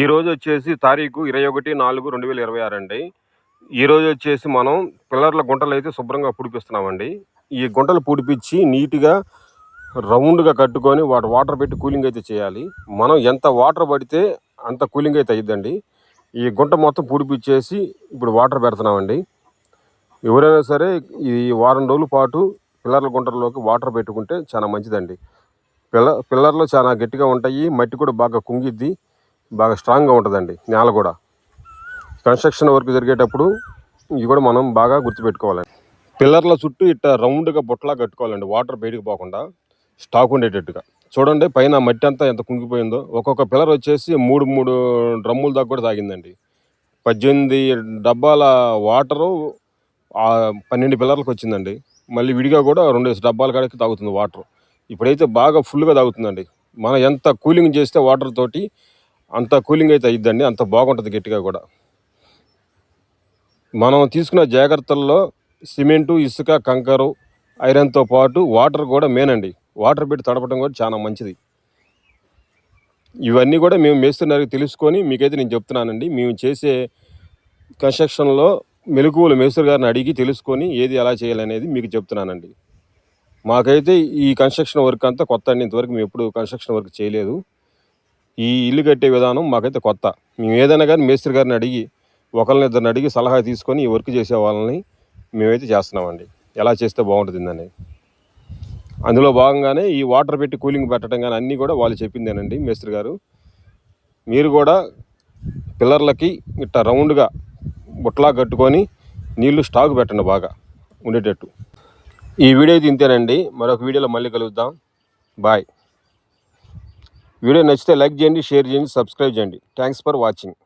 ఈరోజు వచ్చేసి తారీఖు 21/4/2026 అండి. ఈరోజు వచ్చేసి మనం పిల్లర్ల గుంటలు అయితే శుభ్రంగా పూడిపిస్తున్నామండి. ఈ గుంటలు పూడిపించి నీట్గా రౌండ్గా కట్టుకొని వాటర్ పెట్టి కూలింగ్ అయితే చేయాలి. మనం ఎంత వాటర్ పడితే అంత కూలింగ్ అయితే అయ్యిద్దండి. ఈ గుంట మొత్తం పూడిపించేసి ఇప్పుడు వాటర్ పెడుతున్నామండి. ఎవరైనా సరే ఈ వారం రోజుల పాటు పిల్లర్ల గుంటల్లోకి వాటర్ పెట్టుకుంటే చాలా మంచిదండి. పిల్లర్లు చాలా గట్టిగా ఉంటాయి, మట్టి కూడా బాగా కుంగిద్ది, బాగా స్ట్రాంగ్గా ఉంటుందండి. నేల కూడా కన్స్ట్రక్షన్ వర్క్ జరిగేటప్పుడు ఇవి కూడా మనం బాగా గుర్తుపెట్టుకోవాలండి. పిల్లర్ల చుట్టూ ఇట్లా రౌండ్గా బుట్టలా కట్టుకోవాలండి, వాటర్ బయటకు పోకుండా స్టాక్ ఉండేటట్టుగా. చూడండి పైన మట్టి అంతా ఎంత కుంగిపోయిందో. ఒక్కొక్క పిల్లర్ వచ్చేసి మూడు డ్రమ్ముల దాకా కూడా తాగిందండి. 18 డబ్బాల వాటరు 12 పిల్లర్లకు వచ్చిందండి. మళ్ళీ విడిగా కూడా 2 డబ్బాల కాడికి తాగుతుంది వాటర్. ఇప్పుడైతే బాగా ఫుల్గా తాగుతుందండి. మనం ఎంత కూలింగ్ చేస్తే వాటర్ తోటి అంత కూలింగ్ అయితే అయ్యిద్దండి, అంత బాగుంటుంది గట్టిగా కూడా. మనం తీసుకున్న జాగ్రత్తల్లో సిమెంటు, ఇసుక, కంకరు, ఐరన్తో పాటు వాటర్ కూడా మెయిన్ అండి. వాటర్ పెట్టి తడపడం కూడా చాలా మంచిది. ఇవన్నీ కూడా మేము మేస్త్రికి తెలుసుకొని మీకైతే నేను చెప్తున్నానండి. మేము చేసే కన్స్ట్రక్షన్లో మెలకువలు మేస్త్రి గారిని అడిగి తెలుసుకొని ఏది ఎలా చేయాలనేది మీకు చెప్తున్నానండి. మాకైతే ఈ కన్స్ట్రక్షన్ వర్క్ అంతా కొత్త అండి. ఇంతవరకు మేము ఎప్పుడు కన్స్ట్రక్షన్ వర్క్ చేయలేదు. ఈ ఇల్లు కట్టే విధానం మాకైతే కొత్త. మేము ఏదైనా కానీ మేస్త్రి గారిని అడిగి, ఒకరినిద్దరిని అడిగి సలహా తీసుకొని ఈ వర్క్ చేసే వాళ్ళని మేమైతే చేస్తున్నామండి, ఎలా చేస్తే బాగుంటుందని. అందులో భాగంగానే ఈ వాటర్ పెట్టి కూలింగ్ పెట్టడం కానీ అన్నీ కూడా వాళ్ళు చెప్పిందేనండి మేస్త్రి గారు. మీరు కూడా పిల్లర్లకి ఇట్లా రౌండ్గా బుట్టలా కట్టుకొని నీళ్లు స్టాక్ పెట్టండి బాగా ఉండేటట్టు. ఈ వీడియో అయితే ఇంతేనండి. మరొక వీడియోలో మళ్ళీ కలుద్దాం. బాయ్. వీడియో నచ్చితే లైక్ చేయండి, షేర్ చేయండి, సబ్స్క్రైబ్ చేయండి. Thanks for watching.